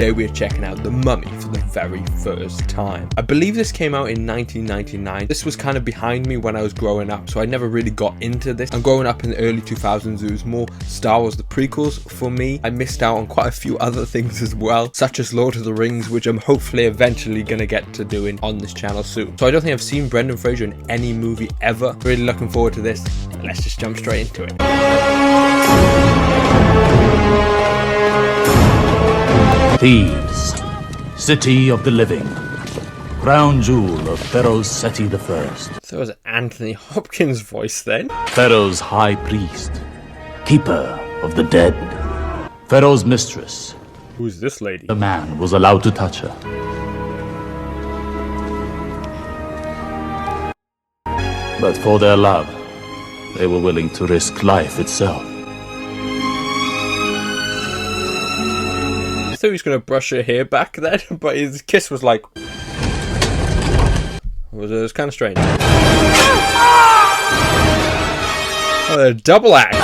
Today we are checking out The Mummy for the very first time. I believe this came out in 1999. This was kind of behind me when I was growing up, so I never really got into this. I'm growing up in the early 2000s, it was more Star Wars the prequels for me. I missed out on quite a few other things as well, such as Lord of the Rings, which I'm hopefully eventually going to get to doing on this channel soon. So I don't think I've seen Brendan Fraser in any movie ever. Really looking forward to this. Let's just jump straight into it. Thebes, city of the living, crown jewel of Pharaoh Seti I. So it was Anthony Hopkins' voice then. Pharaoh's high priest, keeper of the dead. Pharaoh's mistress. Who's this lady? The man was allowed to touch her. But for their love, they were willing to risk life itself. I thought he was going to brush her hair back then, but his kiss was like... It was kind of strange. Oh, a double act!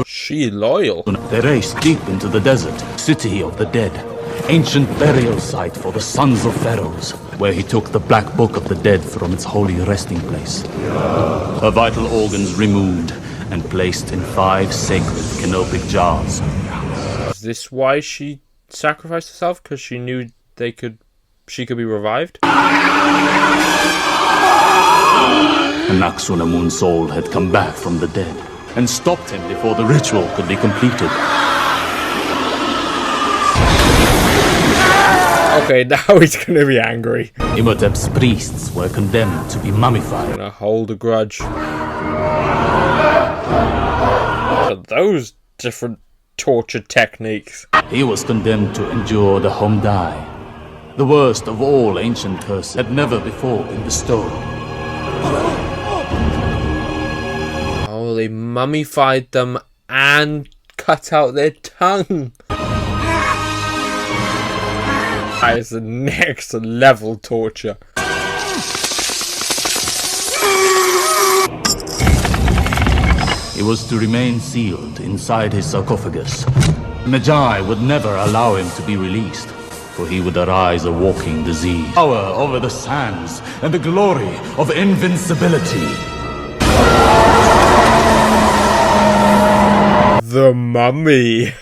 She loyal. They raced deep into the desert, city of the dead. Ancient burial site for the sons of pharaohs, where he took the black book of the dead from its holy resting place. Her vital organs removed and placed in 5 sacred canopic jars. Is this why she sacrificed herself? Because she knew she could be revived? Anaxunamun's soul had come back from the dead and stopped him before the ritual could be completed. Okay, now he's gonna be angry. Imhotep's priests were condemned to be mummified. Gonna hold a grudge. Are those different torture techniques? He was condemned to endure the Homdai, the worst of all ancient curses had never before been bestowed. Oh, they mummified them and cut out their tongue. That is the next level torture. He was to remain sealed inside his sarcophagus. Magi would never allow him to be released, for he would arise a walking disease. Power over the sands and the glory of invincibility. The Mummy.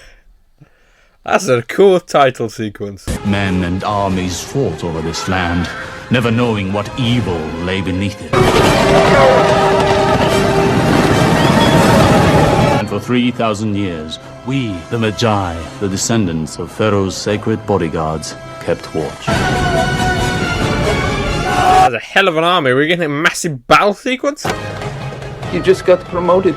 That's a cool title sequence. Men and armies fought over this land, never knowing what evil lay beneath it. And for 3,000 years, we, the Magi, the descendants of Pharaoh's sacred bodyguards, kept watch. That's a hell of an army. We're getting a massive battle sequence? You just got promoted.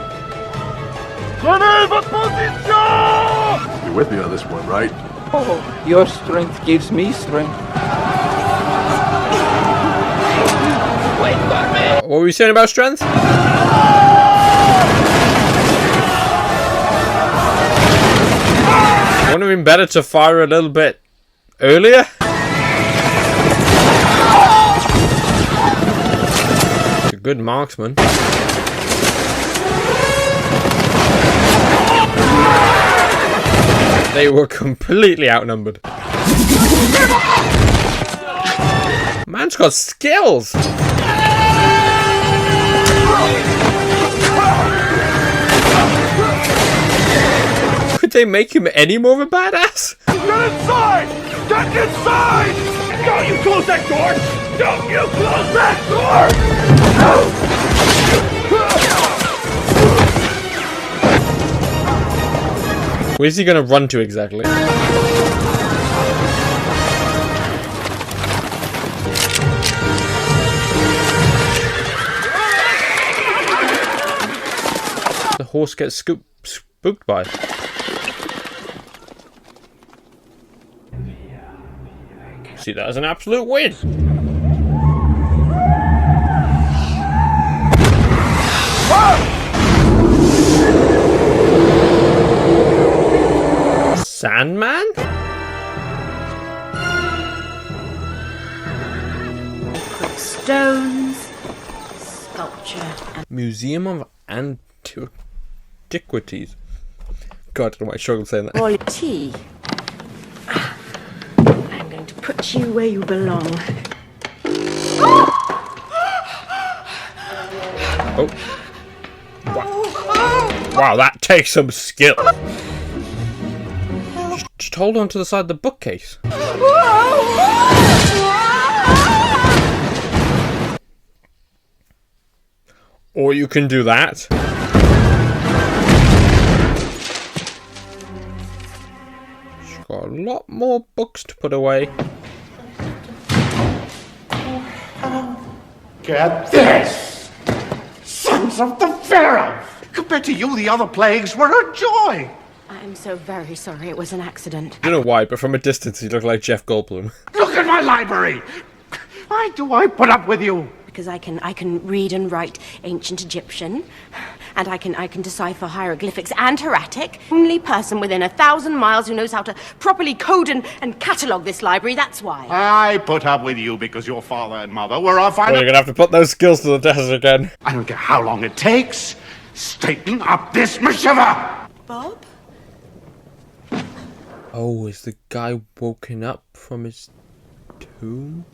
You're with me on this one, right? Oh, your strength gives me strength. Wait for me! What were you saying about strength? Wouldn't it have been better to fire a little bit earlier? It's a good marksman. They were completely outnumbered. Man's got skills! Could they make him any more of a badass? Get inside! Get inside! Don't you close that door! Don't you close that door! Where's he gonna run to exactly? The horse gets spooked by. See that as an absolute win. Sandman? stones, sculpture, and Museum of Antiquities. God, I don't know why I struggled saying that. quality. I'm going to put you where you belong. Oh. Wow, that takes some skill. Just hold on to the side of the bookcase. Or you can do that. She's got a lot more books to put away. Get this! Sons of the Pharaoh! Compared to you, the other plagues were a joy! I'm so very sorry, it was an accident. I don't know why, but from a distance he looked like Jeff Goldblum. Look at my library! Why do I put up with you? Because I can read and write ancient Egyptian, and I can decipher hieroglyphics and hieratic. Only person within 1,000 miles who knows how to properly code and catalogue this library, that's why. I put up with you because your father and mother were off. Well, you're gonna have to put those skills to the test again. I don't care how long it takes. Straighten up this mishiva! Bob? Oh, is the guy woken up from his tomb?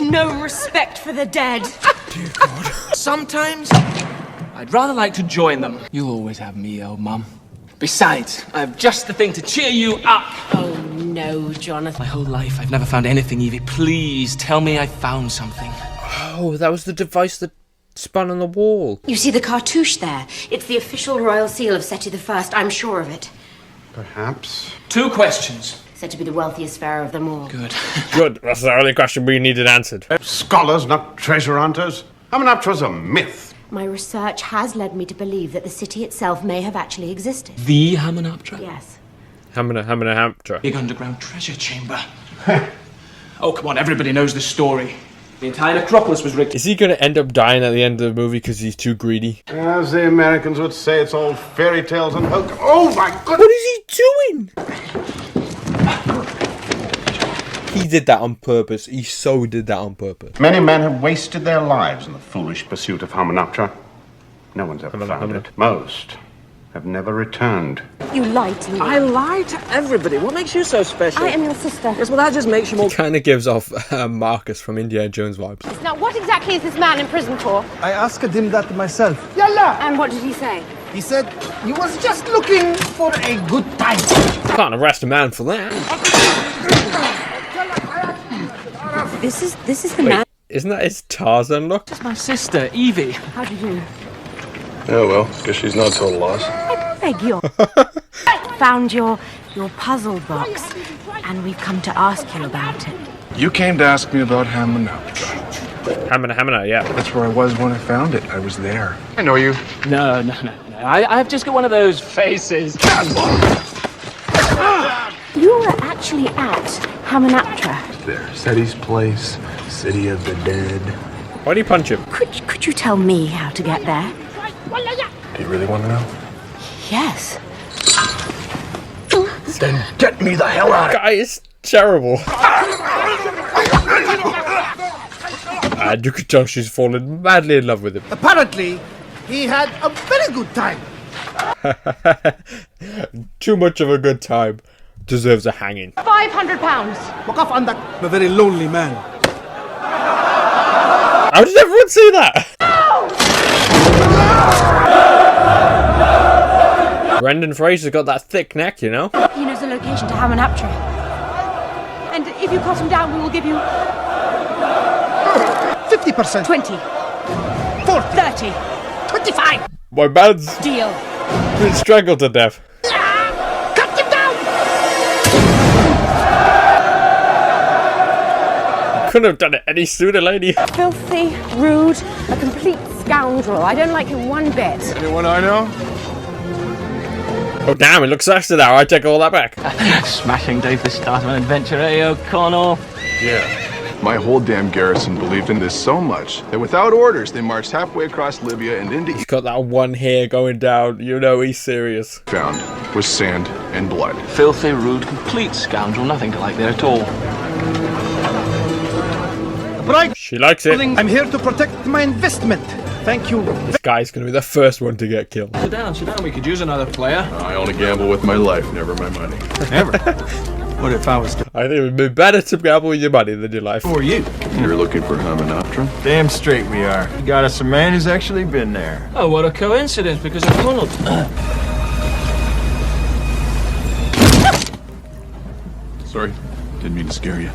No respect for the dead. Dear God. Sometimes, I'd rather like to join them. You'll always have me, old Mum. Besides, I have just the thing to cheer you up. Oh no, Jonathan. My whole life, I've never found anything, Evie. Please, tell me I found something. Oh, that was the device that spun on the wall. You see the cartouche there? It's the official royal seal of Seti I, I'm sure of it. Perhaps. 2 questions. Said to be the wealthiest pharaoh of them all. Good. Good, that's the only question we needed answered. Scholars, not treasure hunters. Hamunaptra's a myth. My research has led me to believe that the city itself may have actually existed. The Hamunaptra? Yes. Hamunaptra. Big underground treasure chamber. Oh, come on, everybody knows the story. The entire necropolis was rigged. Is he going to end up dying at the end of the movie because he's too greedy? As the Americans would say, it's all fairy tales and hoax. Oh my goodness! What is he doing? He did that on purpose. He so did that on purpose. Many men have wasted their lives in the foolish pursuit of Hamunaptra. No one's ever found it. Most have never returned. You lied to me. I lie to everybody. What makes you so special? I am your sister. Yes, well, that just makes you more... Kind of gives off Marcus from Indiana Jones vibes. Now, what exactly is this man in prison for? I asked him that myself. Yalla! And what did he say? He said he was just looking for a good time. Can't arrest a man for that. This is the Wait, man. isn't that his Tarzan look? That's my sister, Evie. How do you do? Oh well, guess she's not a total loss. I beg your... Found your puzzle box, and we've come to ask you about it. You came to ask me about Hamunaptra. Hamina, yeah. That's where I was when I found it. I was there. I know you. No. I've just got one of those faces. You were actually at Hamunaptra. There, Seti's place, city of the dead. Why do you punch him? Could you tell me how to get there? Do you really want to know? Yes. Then get me the hell out of Guy is terrible. And you could tell she's fallen madly in love with him. Apparently, he had a very good time. Too much of a good time. Deserves a hanging. £500. Walk off on that. I'm a very lonely man. How did everyone see that? Brendan Fraser got that thick neck, you know? He knows the location to Hamunaptra. And if you cut him down, we will give you 50%. 20, 40. 30, 25. My man's Deal. been strangled to death. Cut him down! Couldn't have done it any sooner, lady. Filthy, rude, a complete scoundrel. I don't like him one bit. Anyone I know? Oh damn, it looks sexy now. I take all that back. Smashing day for the start of an adventure, eh, O'Connell? Yeah. My whole damn garrison believed in this so much that without orders, they marched halfway across Libya and into He's got that one hair going down. You know he's serious. found was sand and blood. Filthy, rude, complete scoundrel. Nothing to like there at all. Bright. She likes it. I'm here to protect my investment. Thank you. This guy's gonna be the first one to get killed. Sit down, we could use another player. I only gamble with my life, never my money. Never. What if I was to... I think it would be better to gamble with your money than your life. Who are you? You're looking for Hamunaptra? Damn straight we are. You got us a man who's actually been there. Oh, what a coincidence, because of Ronald. Sorry, didn't mean to scare you.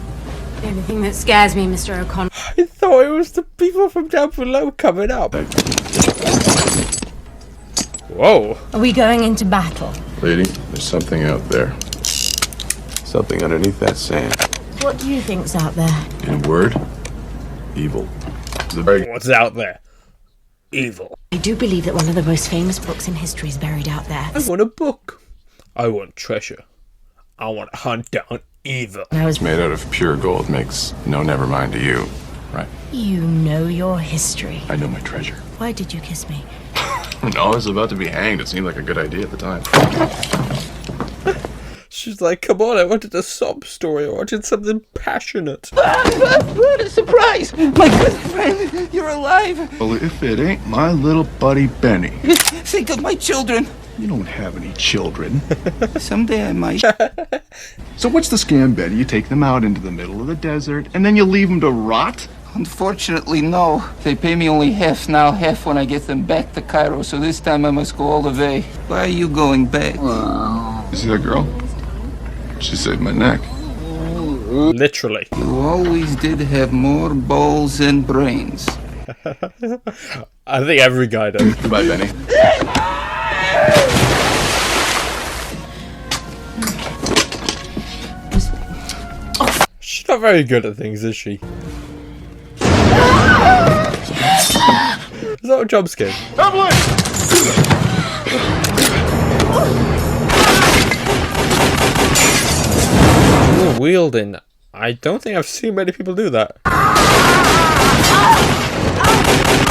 The only thing that scares me, Mr. O'Connor. I thought it was the people from down below coming up. Whoa. Are we going into battle? Lady, there's something out there. Something underneath that sand. What do you think's out there? In a word, evil. The very What's out there? Evil. I do believe that one of the most famous books in history is buried out there. I want a book. I want treasure. I want to hunt down evil. I was made out of pure gold makes no never mind to you, right? You know your history. I know my treasure. Why did you kiss me? No, I was about to be hanged. It seemed like a good idea at the time. She's like, come on, I wanted a sob story. I wanted something passionate. What a surprise! My good friend, you're alive! Well, if it ain't my little buddy Benny. Think of my children! You don't have any children. Someday I might. So what's the scam, Benny? You take them out into the middle of the desert, and then you leave them to rot? Unfortunately, no. They pay me only half now, half when I get them back to Cairo, so this time I must go all the way. Why are you going back? You see that girl? She saved my neck. Literally. You always did have more balls than brains. I think every guy does. Goodbye, Benny. She's not very good at things, is she? Is that a jump scare? Ooh, wielding. I don't think I've seen many people do that.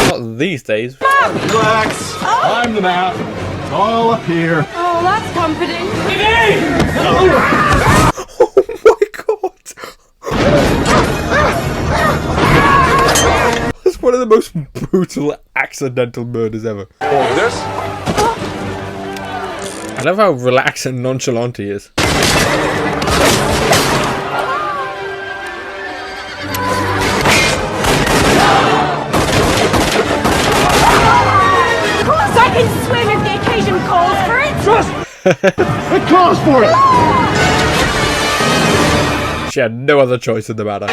Not these days. Relax. I'm the map. It's all up here. Oh, that's comforting. Oh my god! That's one of the most brutal accidental murders ever. Oh, this? I love how relaxed and nonchalant he is. Of course I can swim if the occasion calls for it! It calls for it! She had no other choice in the matter.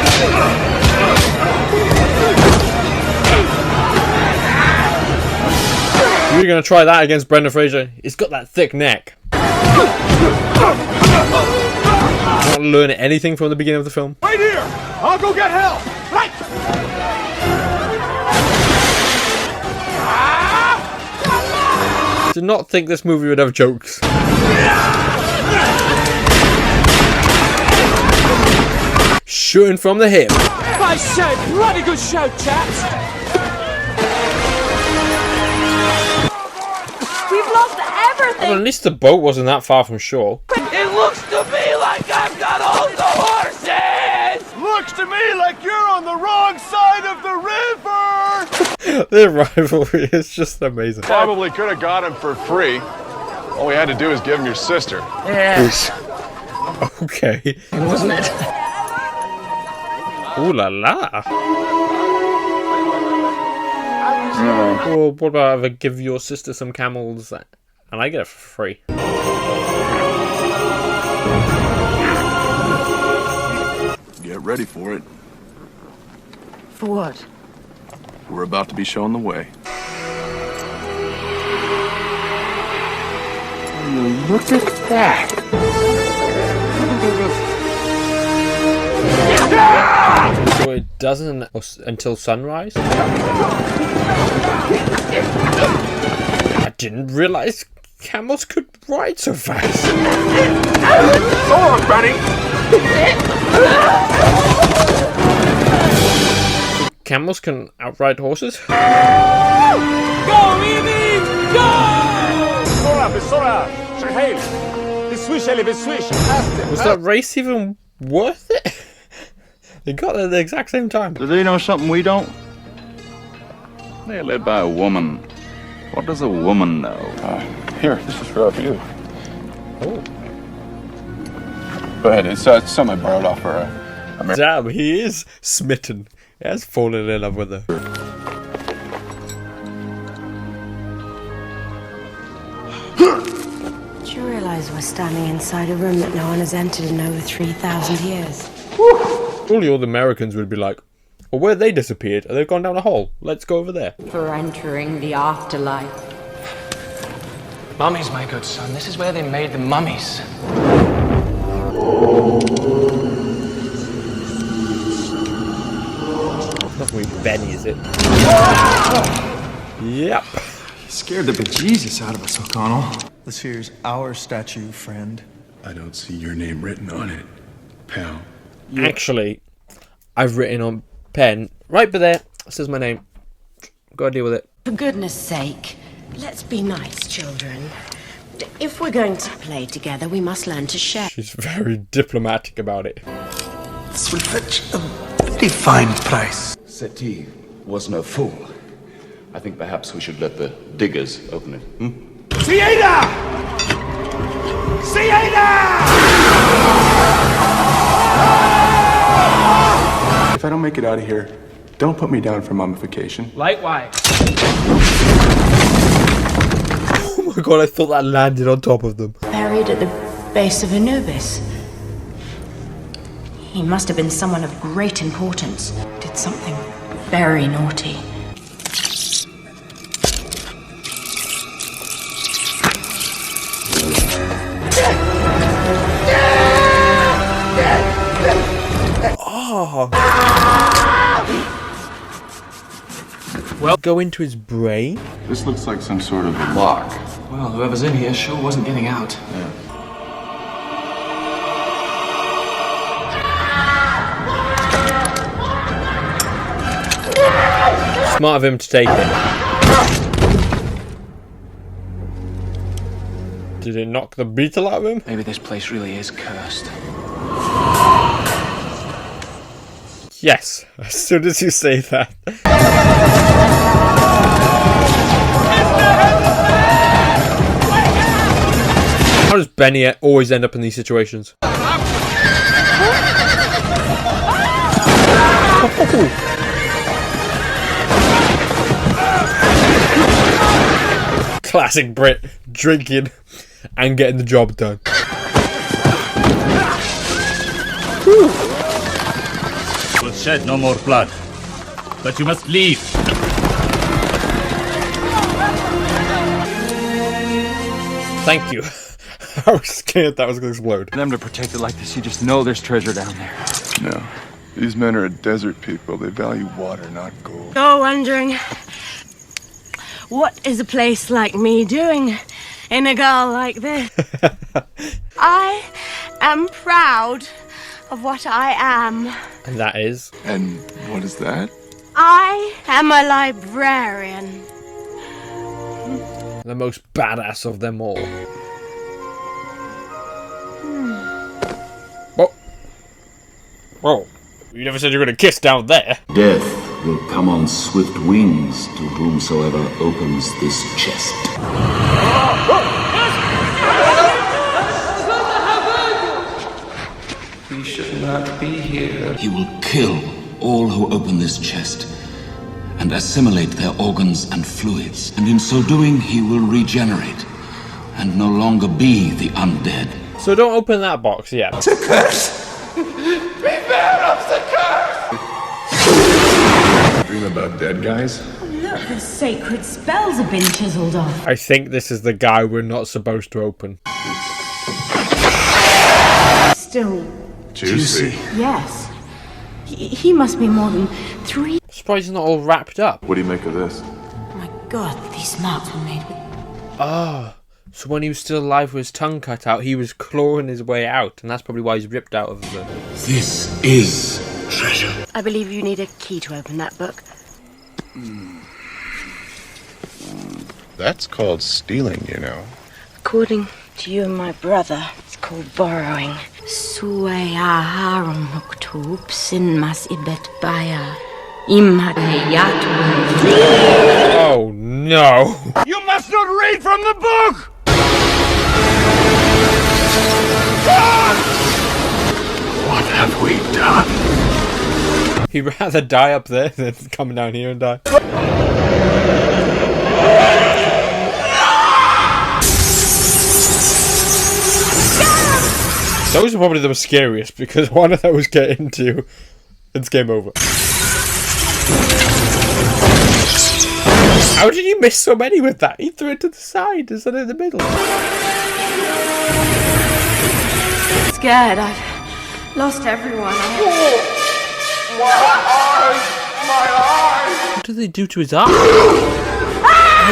You're gonna try that against Brendan Fraser? He's got that thick neck. Not learn anything from the beginning of the film. Right here! I'll go get help! Right! Did not think this movie would have jokes. Shooting from the hip. I said, bloody good show, chaps. We've lost everything! Well, at least the boat wasn't that far from shore. It looks to me like I've got all the horses! Looks to me like you're on the wrong side of the river! Their rivalry is just amazing. Probably could have got him for free. All we had to do is give him your sister. Yes. Okay. Wasn't it? Ooh la la. Well, what about if I give your sister some camels and I get it for free? Get ready for it. For what? We're about to be shown the way. Look at that. So it doesn't until sunrise? I didn't realize camels could ride so fast. Go on, Benny! Camels can outride horses? Go, Evie! Go! بسرعة شغال. بسويش اللي بسويش. Was that race even worth it? They got there at the exact same time. Do they know something we don't? They're led by a woman. What does a woman know? Here, this is for you. Oh. Go ahead, it's something I borrowed off her. Damn, he is smitten. He has fallen in love with her. Do you realise we're standing inside a room that no one has entered in over 3,000 years? Surely all the Americans would be like, well, where they disappeared? They've gone down a hole. Let's go over there. For entering the afterlife. Mummies, my good son. This is where they made the mummies. Not really Benny, is it? Yep. You scared the bejesus out of us, O'Connell. This here's our statue, friend. I don't see your name written on it, pal. Actually, I've written on pen right there. Says my name. Gotta deal with it. For goodness sake, let's be nice, children. If we're going to play together, we must learn to share. She's very diplomatic about it. This will fetch a very fine price. Seti was no fool. I think perhaps we should let the diggers open it. Siena! Siena! If I don't make it out of here, don't put me down for mummification. Likewise. Oh my god, I thought that landed on top of them. Buried at the base of Anubis. He must have been someone of great importance. Did something very naughty. Oh. Well, go into his brain. This looks like some sort of a lock. Well, whoever's in here sure wasn't getting out. Yeah. Smart of him to take it. Did it knock the beetle out of him? Maybe this place really is cursed. Yes, as soon as you say that. How does Benny always end up in these situations? Classic Brit, drinking and getting the job done. We'll shed no more blood, but you must leave. Thank you. I was scared that was going to explode. For them to protect it like this, you just know there's treasure down there. No. These men are a desert people. They value water, not gold. You're wondering, what is a place like me doing in a girl like this? I am proud of what I am. And that is? And what is that? I am a librarian. The most badass of them all. Whoa. Whoa. You never said you were going to kiss down there. Death will come on swift wings to whomsoever opens this chest. We should not be here. He will kill all who open this chest and assimilate their organs and fluids. And in so doing, he will regenerate and no longer be the undead. So don't open that box yet. It's a curse! Beware of the curse! Dream about dead guys? Look, the sacred spells have been chiseled off. I think this is the guy we're not supposed to open. Still Juicy. yes. He must be more than 3. Surprised he's not all wrapped up. What do you make of this? Oh my god, these marks were made with... Ah, so when he was still alive with his tongue cut out, he was clawing his way out, and that's probably why he's ripped out of the... This is treasure. I believe you need a key to open that book. That's called stealing, you know. According To you and my brother, it's called borrowing. Sueaharunuktub sin mas ibet baya. Oh no! You must not read from the book! What have we done? He'd rather die up there than come down here and die. Those are probably the most scariest because one of those get into, it's game over. How did you miss so many with that? He threw it to the side instead of in the middle. Scared, I've lost everyone. My eyes! What did they do to his eyes?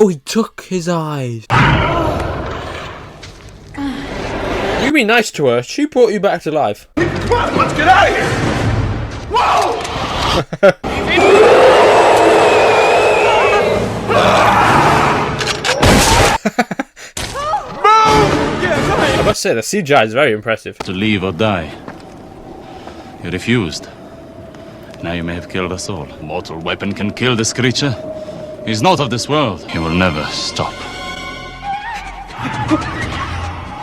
Oh, he took his eyes. You be nice to her. She brought you back to life. Come on, let's get out of here! Whoa! I must say, the CGI is very impressive. To leave or die. You refused. Now you may have killed us all. A mortal weapon can kill this creature. He's not of this world. He will never stop.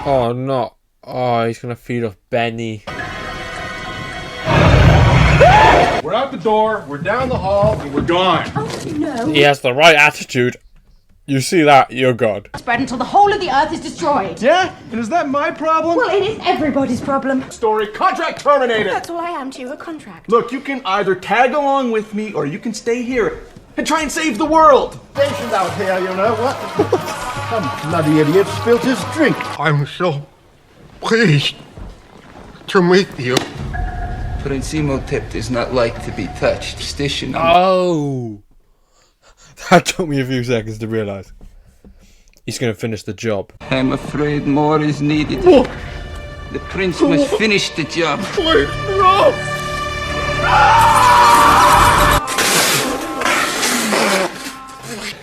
Oh, no. Oh, he's gonna feed off Benny. We're out the door, we're down the hall, and we're gone. Oh, no. He has the right attitude. You see that, you're God. Spread until the whole of the earth is destroyed. Yeah? And is that my problem? Well, it is everybody's problem. Story, contract terminated! That's all I am to you, a contract. Look, you can either tag along with me or you can stay here and try and save the world. Patient out here, you know what? Some bloody idiot spilled his drink. I'm so pleased to meet you. Prince Imhotep does not like to be touched. Station number. Oh! That took me a few seconds to realise. He's going to finish the job. I'm afraid more is needed. The prince must finish the job. Please, no!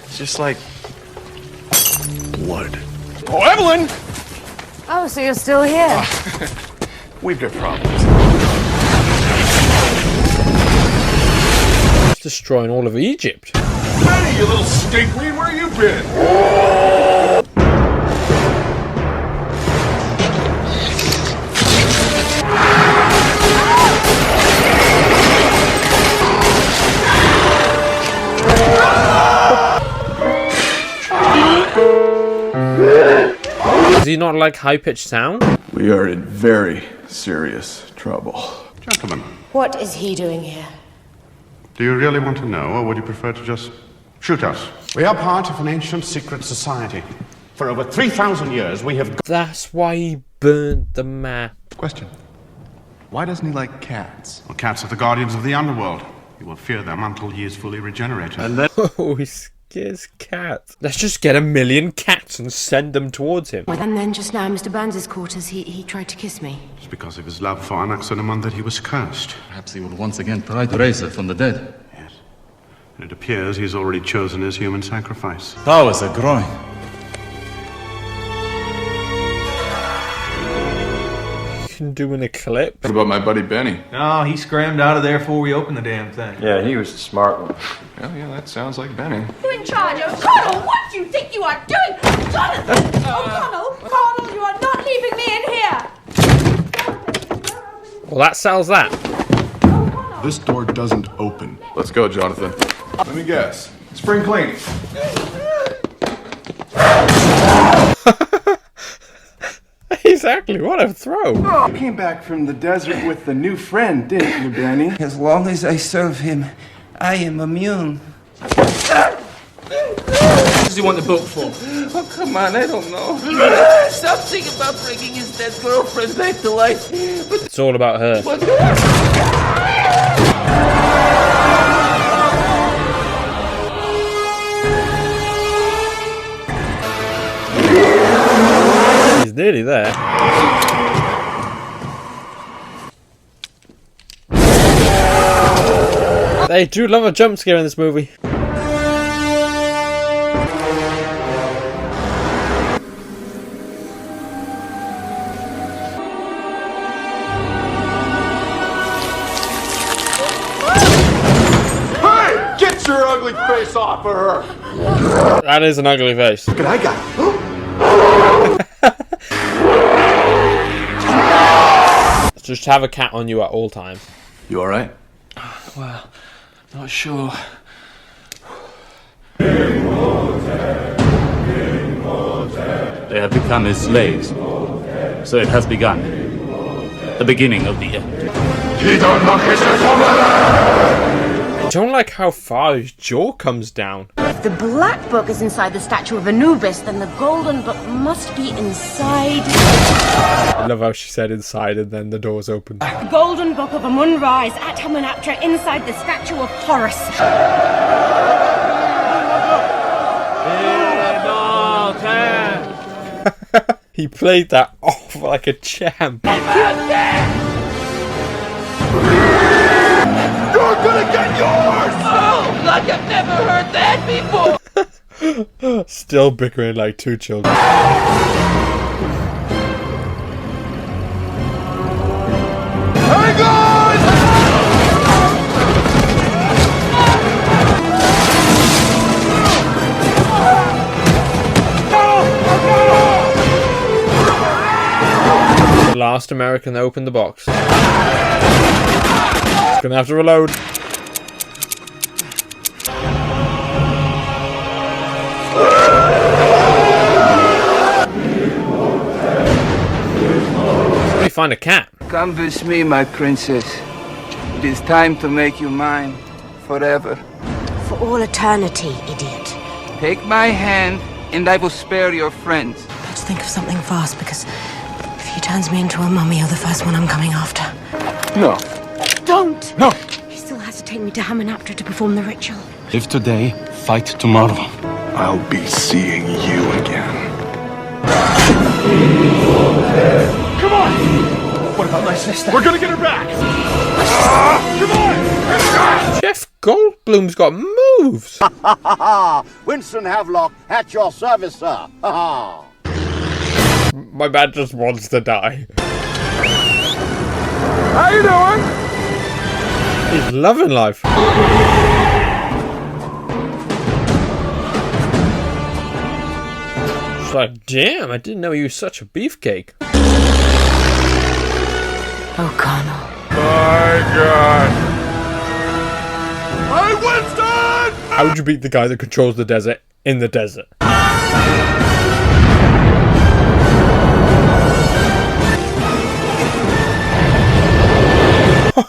It's just like blood. Oh, Evelyn! Oh, so you're still here? We've got problems. He's destroying all of Egypt. Benny, you little stinkweed, where you been? Does he not like high-pitched sound? We are in very serious trouble. Gentlemen, What is he doing here? do you really want to know, or would you prefer to just shoot us? We are part of an ancient secret society. For over 3,000 years, we have... That's why he burnt the map. Question. Why doesn't he like cats? Well, cats are the guardians of the underworld. You will fear them until he is fully regenerated. And then... Oh, he scares cats. Let's just get 1 million cats and send them towards him. And then just now, Mr. Burns's quarters, he tried to kiss me. It's because of his love for Anaximandrite that he was cursed. Perhaps he will once again try to raise her from the dead. Yes. And it appears he's already chosen his human sacrifice. Powers are growing. Do an eclipse. What about my buddy Benny? No, he scrammed out of there before we opened the damn thing. Yeah, he was the smart one. Well, yeah, that sounds like Benny. You in charge, O'Connell? What do you think you are doing? Jonathan! O'Connell, you are not leaving me in here! Well, that sells that. This door doesn't open. Let's go, Jonathan. Let me guess. Spring cleaning. Exactly, what a throw. You came back from the desert with the new friend, didn't you, Benny? As long as I serve him, I am immune. What does he want the book for? Oh, come on, I don't know. Something about bringing his dead girlfriend back to life. But It's all about her. He's nearly there. They do love a jump scare in this movie. ugly face off of her. That is an ugly face. Look at I got it. Just have a cat on you at all times. You alright? Well, not sure. They have become his slaves. So it has begun. The beginning of the end. I don't like how far his jaw comes down. If the black book is inside the statue of Anubis, then the golden book must be inside. I love how she said inside and then the doors open. The golden book of Amun-Ra is at Hamunaptra inside the statue of Horus. He played that off like a champ. You're gonna get yours! Oh, like I've never heard that before! Still bickering like two children. Hang on! The last American that opened the box. It's gonna have to reload. Somebody find a cat. Come with me, my princess. It is time to make you mine forever. For all eternity, idiot. Take my hand, and I will spare your friends. Let's think of something fast, because if he turns me into a mummy, you're the first one I'm coming after. No. Don't! No! He still has to take me to Hamunaptra to perform the ritual. Live today, fight tomorrow. I'll be seeing you again. Come on! What about my sister? We're gonna get her back! Come on! Jeff Goldblum's got moves. Winston Havelock at your service, sir. My man just wants to die. How you doing? He's loving life. It's like, damn, I didn't know you were such a beefcake. Oh, Connell. My God. Hey, Winston! How would you beat the guy that controls the desert in the desert?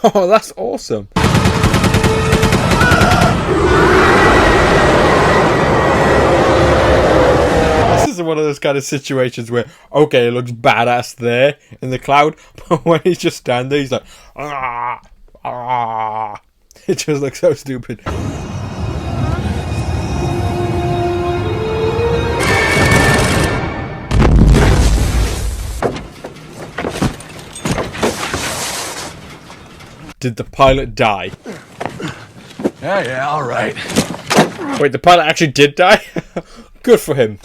Oh, that's awesome. This is one of those kind of situations where, okay, it looks badass there in the cloud, but when he's just standing there, he's like, ah, ah. It just looks so stupid. Did the pilot die? Yeah, all right. Wait, the pilot actually did die? Good for him.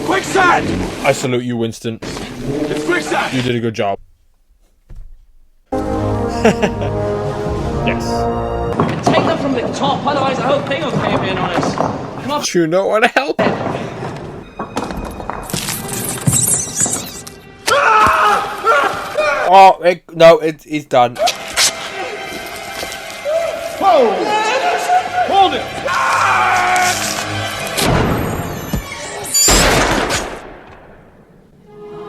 Quicksand! I salute you, Winston. It's quicksand! You did a good job. Yes. Take them from the top, otherwise the whole thing will cave in on us. Come on. Do you know what to help? Oh, it's done. Whoa! Hold it!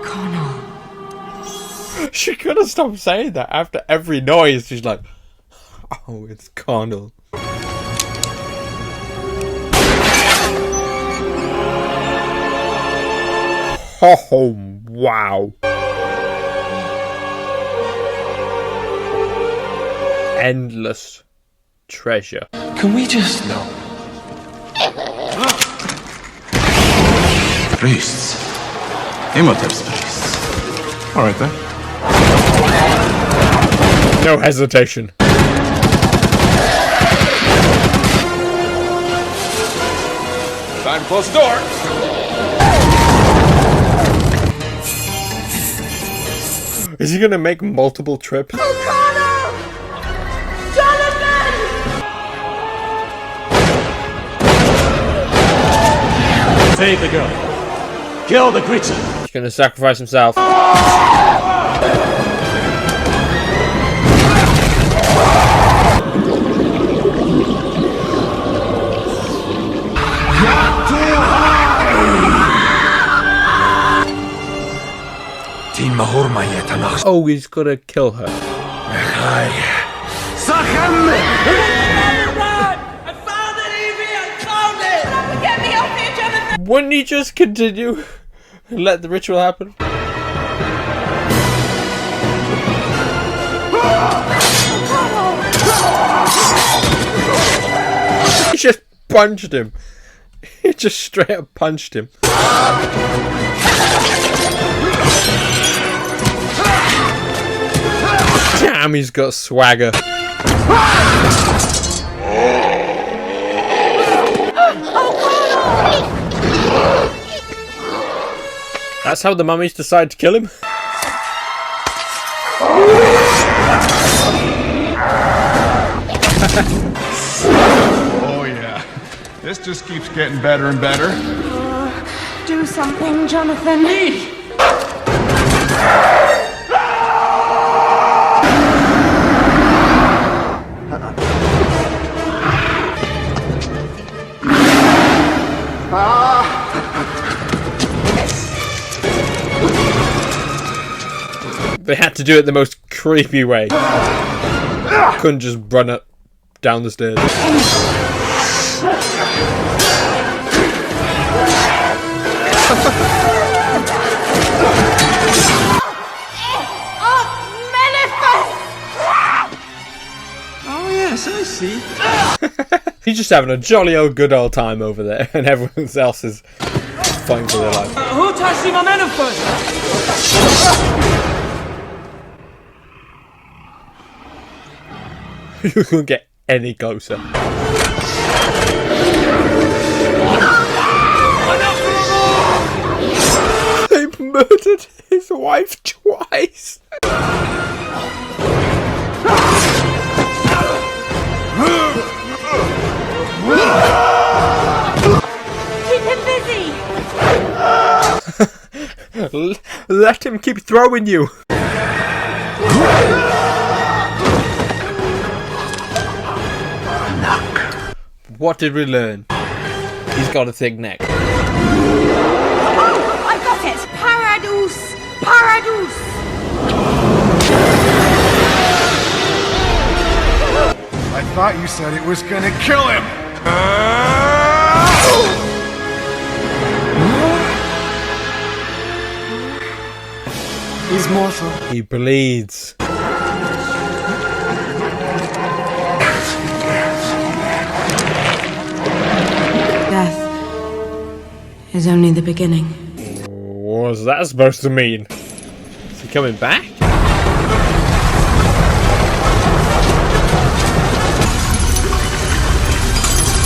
Connell. She couldn't stop saying that after every noise. She's like, oh, it's Connell. Oh, wow. Endless treasure. Can we just... No. Priests. Imhotep's priests. All right, then. No hesitation. Time to close the door. Is he gonna make multiple trips? O'Connell! Jonathan! Save the girl. Kill the creature. He's gonna sacrifice himself. Oh, he's gonna kill her. Wouldn't he just continue and let the ritual happen? He just punched him. He just straight up punched him. Damn, he's got swagger. That's how the mummies decide to kill him? Oh yeah. This just keeps getting better and better. Do something, Jonathan. They had to do it the most creepy way. Couldn't just run up down the stairs. Oh yes, I see. He's just having a jolly old good old time over there, and everyone else is fighting for their life. Who touched the momentum first? You couldn't get any closer. They murdered his wife twice. Keep him busy. Let him keep throwing you. What did we learn? He's got a thick neck. Oh, I got it. Paradous. Paradous. I thought you said it was gonna kill him. He's mortal. He bleeds. Death is only the beginning. What was that supposed to mean? Is he coming back?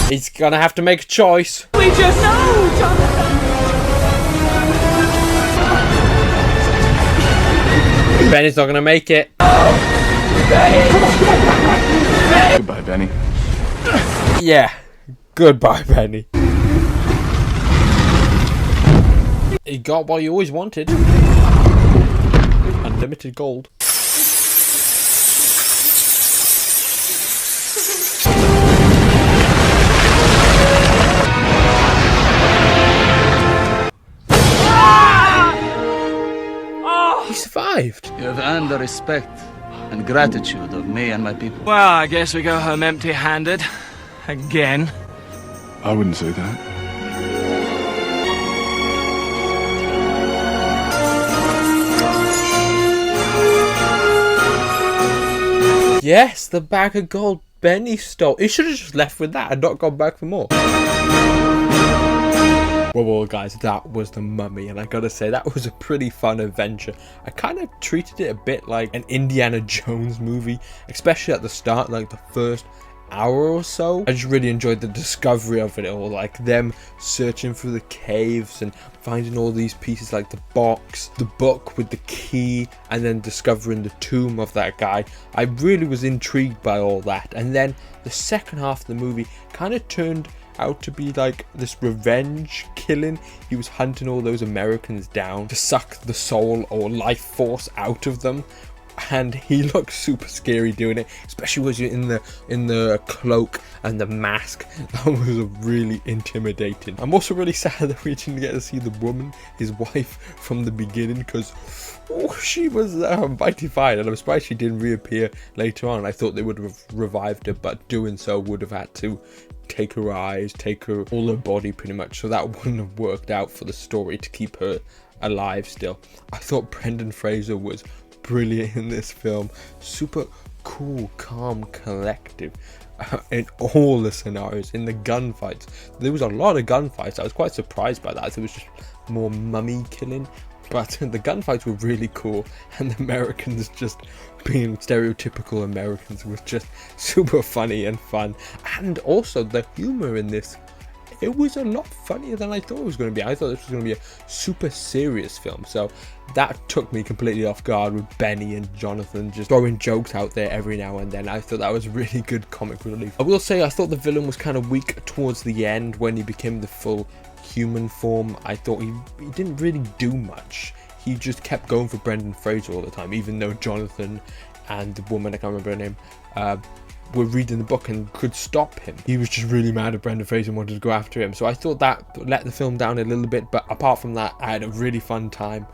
He's gonna have to make a choice. We just know, Jonathan. Benny's not gonna make it. Goodbye, Benny. Yeah. Goodbye, Benny. You got what you always wanted. Unlimited gold. He survived. You have earned the respect and gratitude of me and my people. Well, I guess we go home empty-handed. Again. I wouldn't say that. Yes, the bag of gold Benny stole. He should have just left with that and not gone back for more. Well, guys, that was The Mummy, and I gotta say, that was a pretty fun adventure. I kind of treated it a bit like an Indiana Jones movie, especially at the start, like the first hour or so. I just really enjoyed the discovery of it all, like them searching through the caves and finding all these pieces, like the box, the book with the key, and then discovering the tomb of that guy. I really was intrigued by all that. And then the second half of the movie kind of turned out to be like this revenge killing. He was hunting all those Americans down to suck the soul or life force out of them, and he looked super scary doing it, especially was in the cloak and the mask. That was really intimidating. I'm also really sad that we didn't get to see the woman, his wife, from the beginning, because she was mighty fine, and I'm surprised she didn't reappear later on. I thought they would have revived her, but doing so would have had to take her eyes, take her all her body pretty much, so that wouldn't have worked out for the story to keep her alive still. I thought Brendan Fraser was brilliant in this film, super cool, calm, collective in all the scenarios. In the gunfights, there was a lot of gunfights. I was quite surprised by that. It was just more mummy killing, but the gunfights were really cool, and the Americans just being stereotypical Americans was just super funny and fun. And also the humor in this, it was a lot funnier than I thought it was going to be. I thought this was going to be a super serious film, so that took me completely off guard, with Benny and Jonathan just throwing jokes out there every now and then. I thought that was really good comic relief. I will say I thought the villain was kind of weak towards the end when he became the full human form. I thought he didn't really do much. He just kept going for Brendan Fraser all the time, even though Jonathan and the woman, I can't remember her name, were reading the book and could stop him. He was just really mad at Brendan Fraser and wanted to go after him. So I thought that let the film down a little bit, but apart from that, I had a really fun time.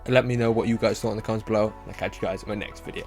Let me know what you guys thought in the comments below, and I'll catch you guys in my next video.